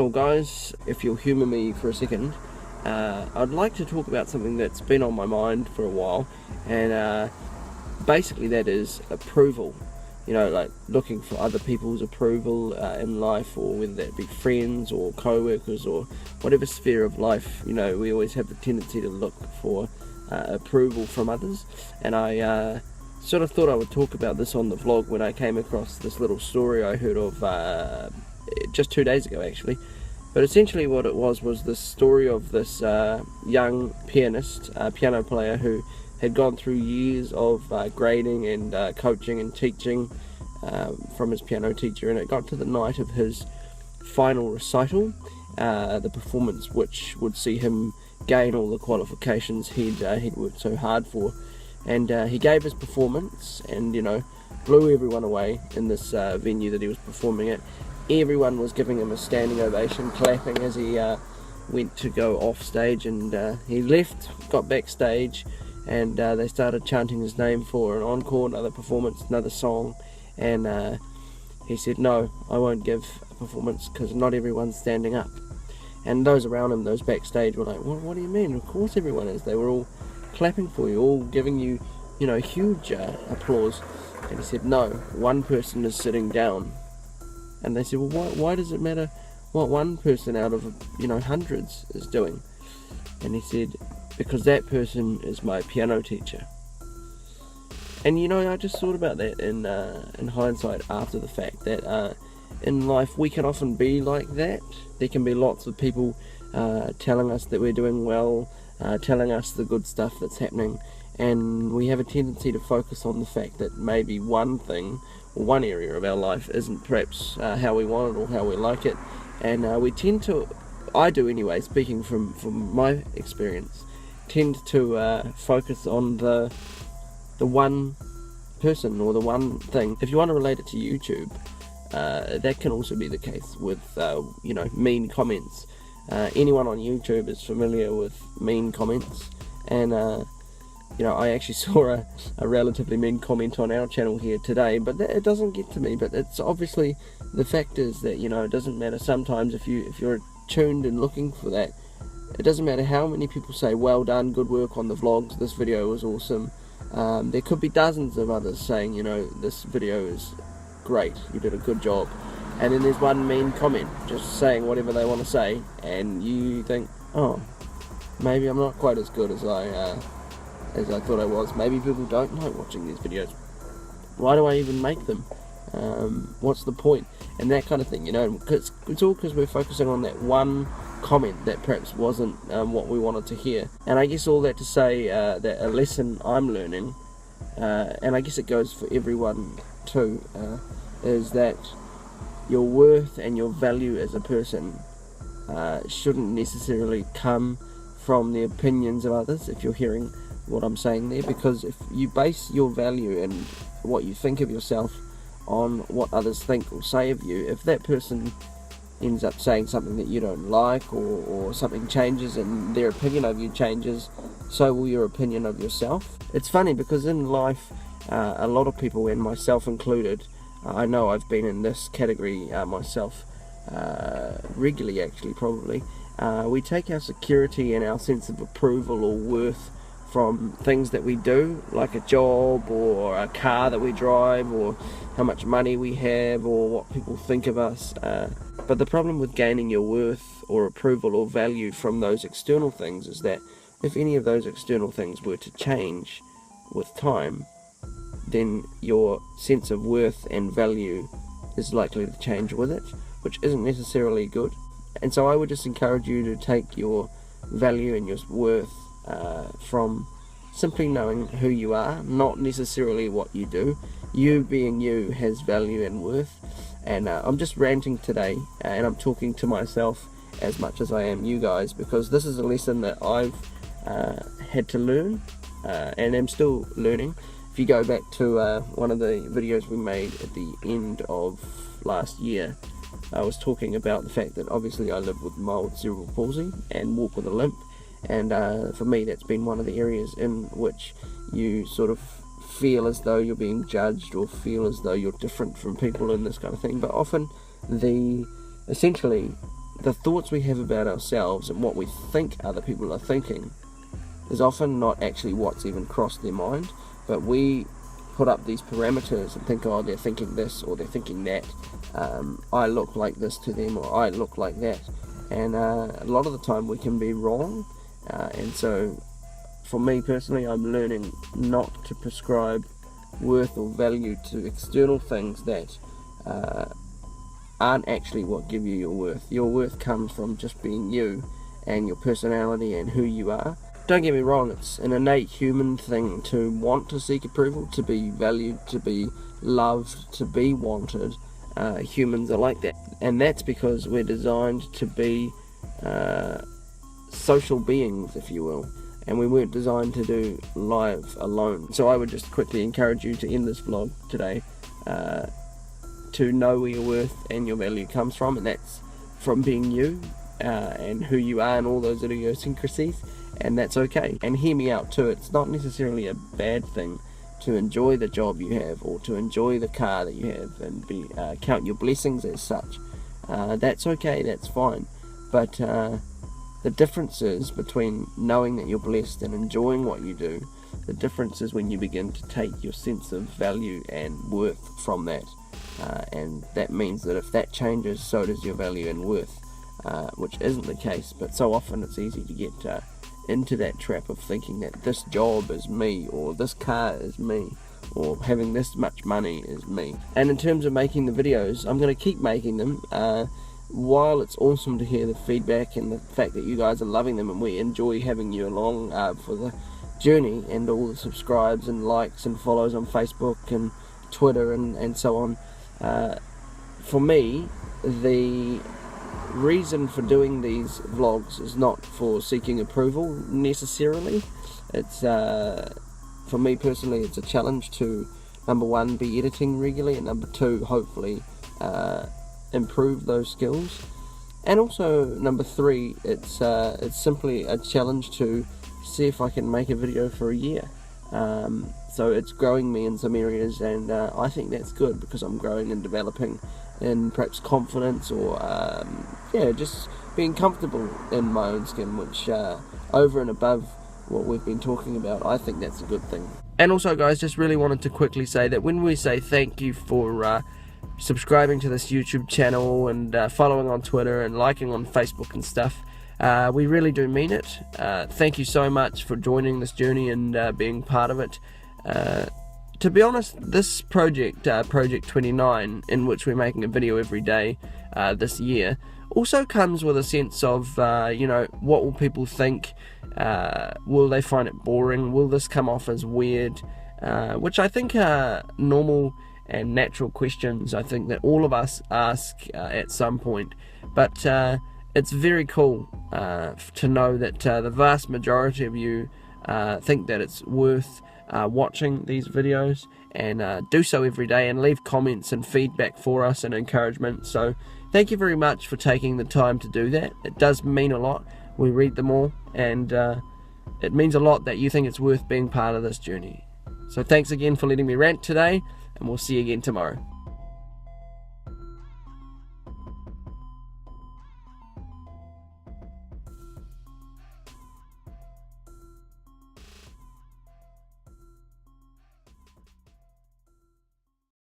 Well guys, if you'll humour me for a second, I'd like to talk about something that's been on my mind for a while, and basically that is approval. You know, like looking for other people's approval in life, or whether that be friends or co-workers or whatever sphere of life. You know, we always have the tendency to look for approval from others, and I sort of thought I would talk about this on the vlog when I came across this little story I heard of just 2 days ago actually. But essentially what it was the story of this young pianist, piano player who had gone through years of grading and coaching and teaching from his piano teacher, and it got to the night of his final recital, the performance which would see him gain all the qualifications he'd worked so hard for. And he gave his performance and, you know, blew everyone away in this venue that he was performing at. Everyone was giving him a standing ovation, clapping as he went to go off stage, and he left, got backstage, and they started chanting his name for an encore, another performance, another song, and he said, no, I won't give a performance because not everyone's standing up. And those around him, those backstage, were like, what do you mean? Of course everyone is. They were all clapping for you, all giving you, you know, huge applause. And he said, no, one person is sitting down. And they said, well, why does it matter what one person out of, you know, hundreds is doing? And he said, because that person is my piano teacher. And, you know, I just thought about that in hindsight after the fact, that in life we can often be like that. There can be lots of people telling us that we're doing well, telling us the good stuff that's happening, and we have a tendency to focus on the fact that maybe one thing or one area of our life isn't perhaps how we want it or how we like it, and we tend to, I do anyway, speaking from my experience, tend to focus on the one person or the one thing. If you want to relate it to YouTube, that can also be the case with you know, mean comments. Anyone on YouTube is familiar with mean comments, and you know, I actually saw a relatively mean comment on our channel here today, but it doesn't get to me. But it's obviously, the fact is that, you know, it doesn't matter sometimes if you're tuned and looking for that. It doesn't matter how many people say, well done, good work on the vlogs, this video was awesome. There could be dozens of others saying, you know, this video is great, you did a good job. And then there's one mean comment, just saying whatever they want to say, and you think, oh, maybe I'm not quite as good as I thought I was. Maybe people don't like watching these videos. Why do I even make them? What's the point? And that kind of thing, you know. It's all because we're focusing on that one comment that perhaps wasn't what we wanted to hear. And I guess all that to say that a lesson I'm learning, and I guess it goes for everyone too, is that your worth and your value as a person shouldn't necessarily come from the opinions of others, if you're hearing what I'm saying there. Because if you base your value and what you think of yourself on what others think or say of you, if that person ends up saying something that you don't like, or something changes and their opinion of you changes, so will your opinion of yourself. It's funny because in life, a lot of people, and myself included, I know I've been in this category myself regularly actually, probably, we take our security and our sense of approval or worth from things that we do, like a job or a car that we drive, or how much money we have, or what people think of us. But the problem with gaining your worth or approval or value from those external things is that if any of those external things were to change with time, then your sense of worth and value is likely to change with it, which isn't necessarily good. And so I would just encourage you to take your value and your worth from simply knowing who you are, not necessarily what you do. You being you has value and worth. And I'm just ranting today, and I'm talking to myself as much as I am you guys, because this is a lesson that I've had to learn and am still learning. If you go back to one of the videos we made at the end of last year, I was talking about the fact that obviously I live with mild cerebral palsy and walk with a limp, and for me that's been one of the areas in which you sort of feel as though you're being judged, or feel as though you're different from people and this kind of thing. But often essentially the thoughts we have about ourselves and what we think other people are thinking is often not actually what's even crossed their mind, but we put up these parameters and think, oh, they're thinking this or they're thinking that, I look like this to them, or I look like that, and a lot of the time we can be wrong, and so for me personally, I'm learning not to prescribe worth or value to external things that aren't actually what give you your worth. Your worth comes from just being you and your personality and who you are. Don't get me wrong, it's an innate human thing to want to seek approval, to be valued, to be loved, to be wanted. Humans are like that, and that's because we're designed to be social beings, if you will, and we weren't designed to do life alone. So I would just quickly encourage you to end this vlog today, to know where your worth and your value comes from, and that's from being you and who you are and all those idiosyncrasies, and that's okay. And hear me out too, it's not necessarily a bad thing to enjoy the job you have or to enjoy the car that you have and count your blessings as such. That's okay, that's fine, but the difference is between knowing that you're blessed and enjoying what you do. The difference is when you begin to take your sense of value and worth from that, and that means that if that changes, so does your value and worth, which isn't the case, but so often it's easy to get into that trap of thinking that this job is me, or this car is me, or having this much money is me. And in terms of making the videos, I'm going to keep making them. While it's awesome to hear the feedback and the fact that you guys are loving them and we enjoy having you along for the journey, and all the subscribes and likes and follows on Facebook and Twitter and so on, for me, the reason for doing these vlogs is not for seeking approval necessarily. It's for me personally, it's a challenge to, number one, be editing regularly, and number two, hopefully improve those skills, and also number three, it's simply a challenge to see if I can make a video for a year. So it's growing me in some areas, and I think that's good, because I'm growing and developing in perhaps confidence, or just being comfortable in my own skin, which over and above what we've been talking about, I think that's a good thing. And also guys, just really wanted to quickly say that when we say thank you for subscribing to this YouTube channel and following on Twitter and liking on Facebook and stuff, we really do mean it. Thank you so much for joining this journey and being part of it. To be honest, this project, Project 29, in which we're making a video every day this year, also comes with a sense of, what will people think? Will they find it boring? Will this come off as weird? Which I think are normal and natural questions, I think, that all of us ask at some point. But it's very cool to know that the vast majority of you think that it's worth watching these videos, and do so every day, and leave comments and feedback for us and encouragement. So thank you very much for taking the time to do that. It does mean a lot. We read them all, and it means a lot that you think it's worth being part of this journey. So thanks again for letting me rant today, and we'll see you again tomorrow.